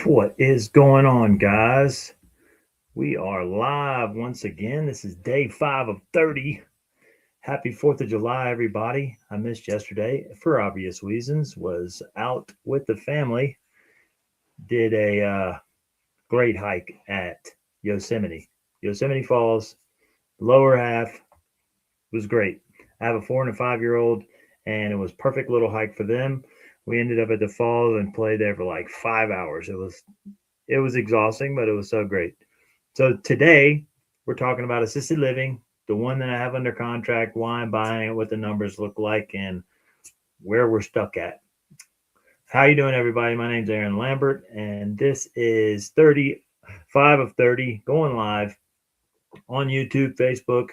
What is going on, guys? We are live once again. This is day 5 of 30. Happy 4th of July, everybody. I missed yesterday for obvious reasons. Was out with the family. Did a great hike at Yosemite. Yosemite Falls, lower half was great. I have a 4 and a 5-year-old, and it was perfect little hike for them. We ended up at the falls and played there for like 5 hours. It was exhausting, but it was so great. So today we're talking about assisted living, the one that I have under contract, why I'm buying it, what the numbers look like, and where we're stuck at. How you doing, everybody? My name's Aaron Lambert, and this is 35 of 30 going live on YouTube, Facebook,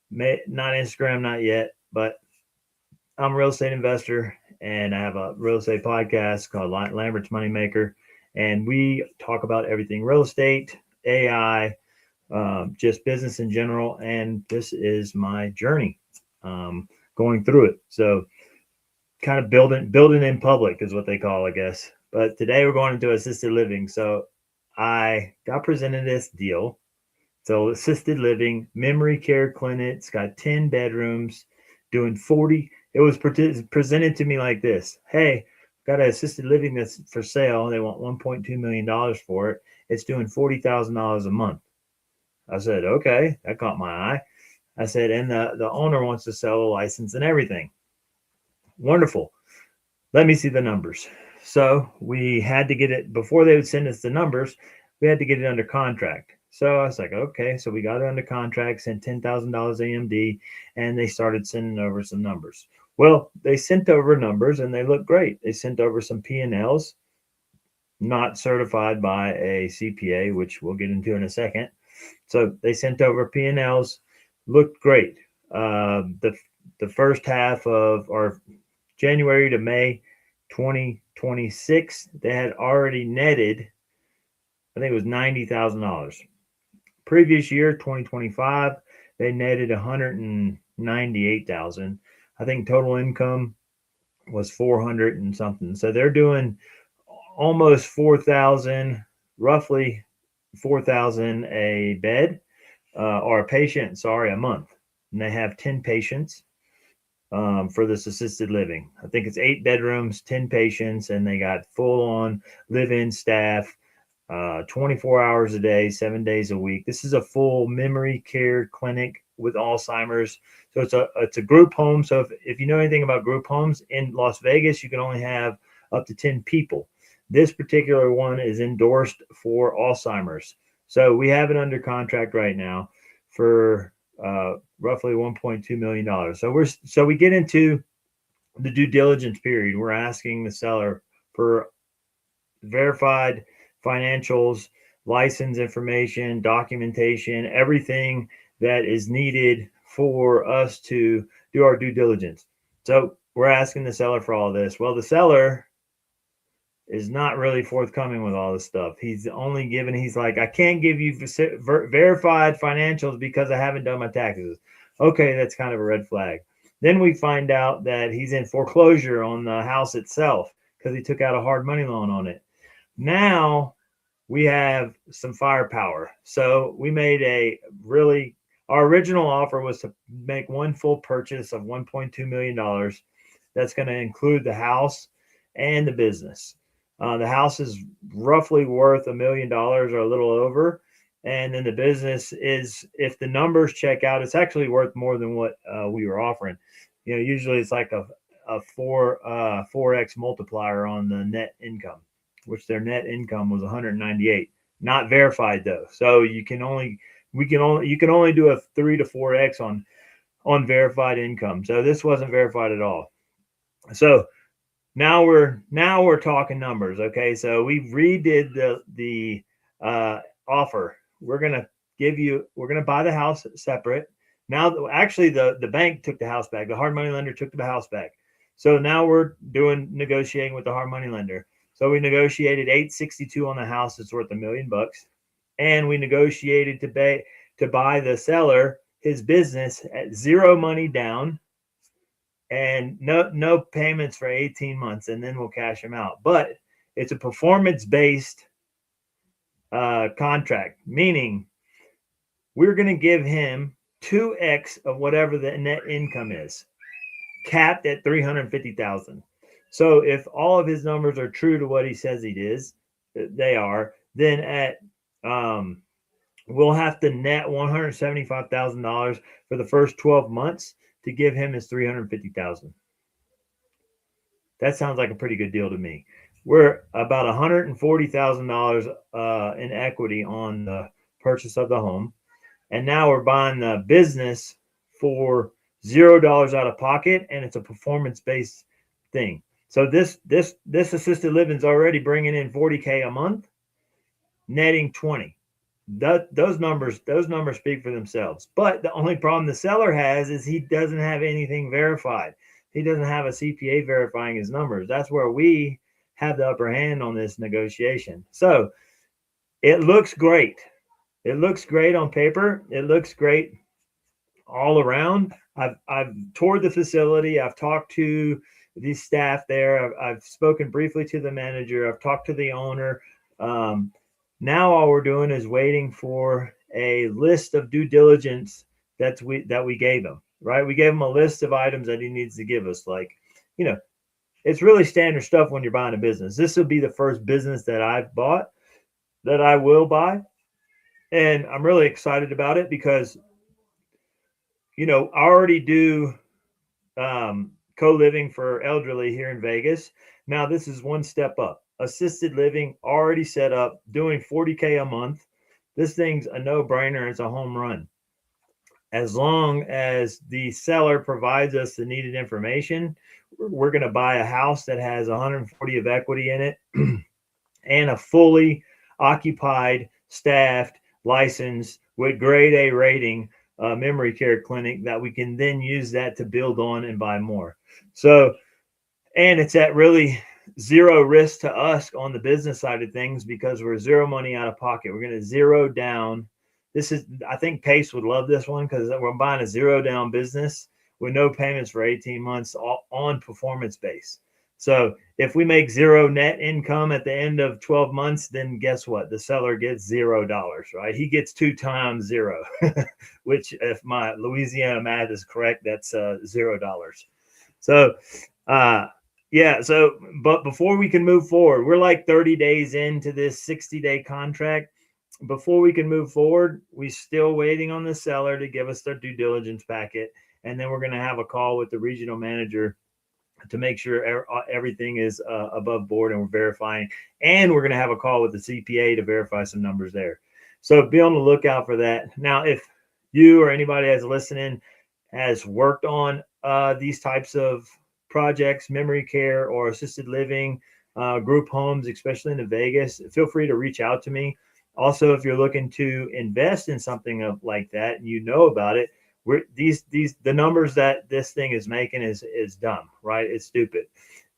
not Instagram, not yet, but I'm a real estate investor, and I have a real estate podcast called Lambert's Moneymaker, and we talk about everything real estate, AI, just business in general. And this is my journey going through it. So kind of building in public is what they call, I guess. But today we're going into assisted living. So I got presented this deal. So assisted living, memory care clinic. It's got 10 bedrooms, doing 40. It was presented to me like this. Hey, got an assisted living that's for sale. They want $1.2 million for it. It's doing $40,000 a month. I said, okay, that caught my eye. I said, and the owner wants to sell a license and everything. Wonderful. Let me see the numbers. So we had to get it before they would send us the numbers. We had to get it under contract. So I was like, okay. So we got it under contract, sent $10,000 AMD, and they started sending over some numbers. Well, they sent over numbers and they look great. They sent over some P&Ls, not certified by a CPA, which we'll get into in a second. So they sent over P&Ls, looked great. The first half of our January to May 2026, they had already netted, I think it was $90,000. Previous year, 2025, they netted $198,000. I think total income was 400 and something. So they're doing almost 4,000, roughly 4,000 a bed or a patient, a month. And they have 10 patients for this assisted living. I think it's 8 bedrooms, 10 patients, and they got full on live-in staff, 24 hours a day, 7 days a week. This is a full memory care clinic with Alzheimer's. So it's a group home. So if you know anything about group homes in Las Vegas, you can only have up to 10 people. This particular one is endorsed for Alzheimer's. So we have it under contract right now for roughly $1.2 million. So we get into the due diligence period. We're asking the seller for verified financials, license information, documentation, everything that is needed for us to do our due diligence. So we're asking the seller for all this. Well, the seller is not really forthcoming with all this stuff. He's like, I can't give you verified financials because I haven't done my taxes. Okay, that's kind of a red flag. Then we find out that he's in foreclosure on the house itself because he took out a hard money loan on it. Now we have some firepower. So we made our original offer was to make one full purchase of $1.2 million. That's going to include the house and the business. The house is roughly worth $1 million or a little over. And then the business is, if the numbers check out, it's actually worth more than what we were offering. Usually it's like a 4x multiplier on the net income, which their net income was 198, not verified though. So you can only do a 3 to 4x on verified income. So this wasn't verified at all. So now we're talking numbers. Okay, so we redid the offer. We're gonna buy the house separate. Now, actually, the bank took the house back. The hard money lender took the house back. So now we're negotiating with the hard money lender. So we negotiated $862 on the house. It's worth $1 million, and we negotiated to buy the seller his business at zero money down and no payments for 18 months, and then we'll cash him out. But It's a performance-based contract, meaning we're going to give him 2x of whatever the net income is, capped at 350,000. So if all of his numbers are true to what he says it is, they are, then at we'll have to net $175,000 for the first 12 months to give him his 350,000. That sounds like a pretty good deal to me. We're about $140,000 in equity on the purchase of the home, and now we're buying the business for $0 out of pocket, and it's a performance-based thing. So this assisted living is already bringing in $40K a month, netting 20. Those numbers speak for themselves. But the only problem the seller has is he doesn't have anything verified. He doesn't have a CPA verifying his numbers. That's where we have the upper hand on this negotiation. So it looks great. It looks great on paper. It looks great all around. I've toured the facility. I've talked to the staff there. I've spoken briefly to the manager. I've talked to the owner. Now all we're doing is waiting for a list of due diligence that we gave him, right? We gave him a list of items that he needs to give us. Like, it's really standard stuff when you're buying a business. This will be the first business that I've bought, that I will buy. And I'm really excited about it because, I already do co-living for elderly here in Vegas. Now this is one step up. Assisted living already set up, doing $40K a month. This thing's a no-brainer. It's a home run. As long as the seller provides us the needed information, we're going to buy a house that has 140 of equity in it and a fully occupied, staffed, licensed with grade A rating memory care clinic that we can then use that to build on and buy more. So, and it's at really zero risk to us on the business side of things because we're zero money out of pocket. We're going to zero down. I think Pace would love this one because we're buying a zero down business with no payments for 18 months on performance base. So if we make zero net income at the end of 12 months, then guess what? The seller gets $0, right? He gets 2 times 0, which if my Louisiana math is correct, that's $0. So, yeah. So, but before we can move forward, we're like 30 days into this 60-day contract. Before we can move forward, we're still waiting on the seller to give us their due diligence packet. And then we're going to have a call with the regional manager to make sure everything is above board and we're verifying. And we're going to have a call with the CPA to verify some numbers there. So be on the lookout for that. Now, if you or anybody that's listening has worked on these types of projects, memory care or assisted living, group homes, especially in Vegas, feel free to reach out to me. Also, if you're looking to invest in something like that and you know about it, the numbers that this thing is making is dumb, right? It's stupid.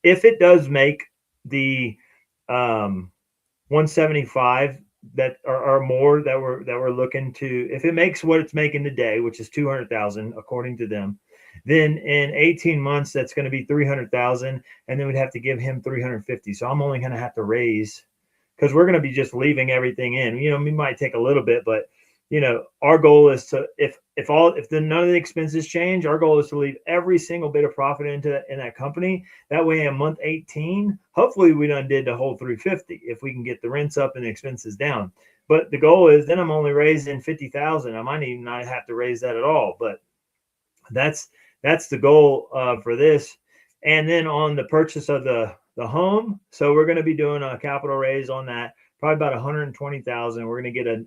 If it does make the 175 that are more that we're looking to, if it makes what it's making today, which is 200,000 according to them, then in 18 months that's going to be 300,000, and then we'd have to give him 350. So I'm only going to have to raise, because we're going to be just leaving everything in. We might take a little bit, but our goal is to, if none of the expenses change, our goal is to leave every single bit of profit in that company. That way in month 18, hopefully we done did the whole 350 if we can get the rents up and the expenses down. But the goal is then I'm only raising 50,000. I might even not have to raise that at all, but that's the goal for this. And then on the purchase of the home, so we're going to be doing a capital raise on that, probably about 120,000. We're going to get a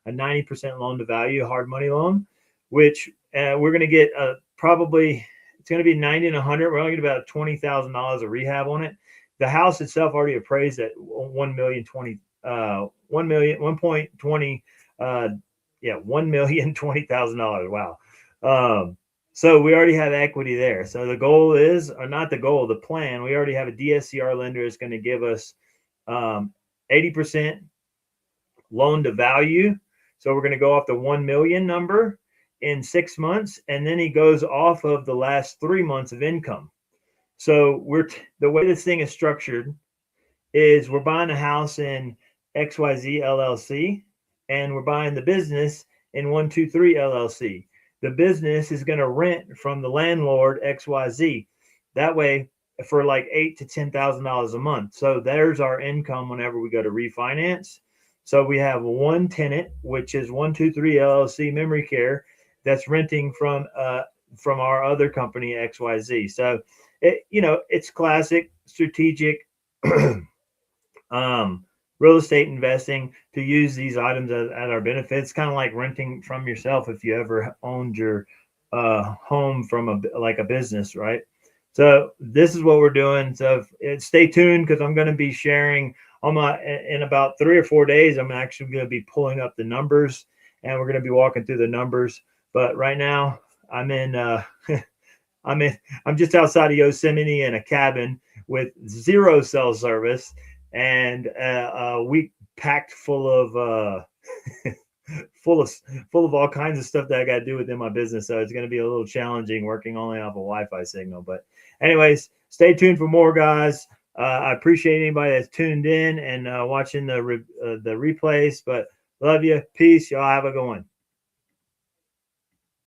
90% loan to value, hard money loan, which we're going to get probably, it's going to be 90 and 100. We're only going to get about $20,000 of rehab on it. The house itself already appraised at $1,020,000. Wow. So we already have equity there. So the goal is, or not the goal, the plan, we already have a DSCR lender is going to give us 80% loan to value. So we're going to go off the 1 million number in 6 months, and then he goes off of the last 3 months of income. So the way this thing is structured is we're buying a house in XYZ LLC, and we're buying the business in 123 LLC. The business is going to rent from the landlord XYZ. That way, for like $8,000 to $10,000 a month. So there's our income whenever we go to refinance. So we have one tenant, which is 123 LLC Memory Care, that's renting from our other company XYZ. So it's classic strategic um, real estate investing to use these items at our benefit. It's kind of like renting from yourself if you ever owned your home from a business, right? So this is what we're doing. So stay tuned because I'm going to be sharing on my in about 3 or 4 days. I'm actually going to be pulling up the numbers and we're going to be walking through the numbers. But right now I'm in. I'm just outside of Yosemite in a cabin with zero cell service and a week packed full of full of full of all kinds of stuff that I got to do within my business. So it's going to be a little challenging working only off a Wi-Fi signal. But anyways, stay tuned for more, guys. I appreciate anybody that's tuned in and watching the replays. But love you. Peace. Y'all have a good one.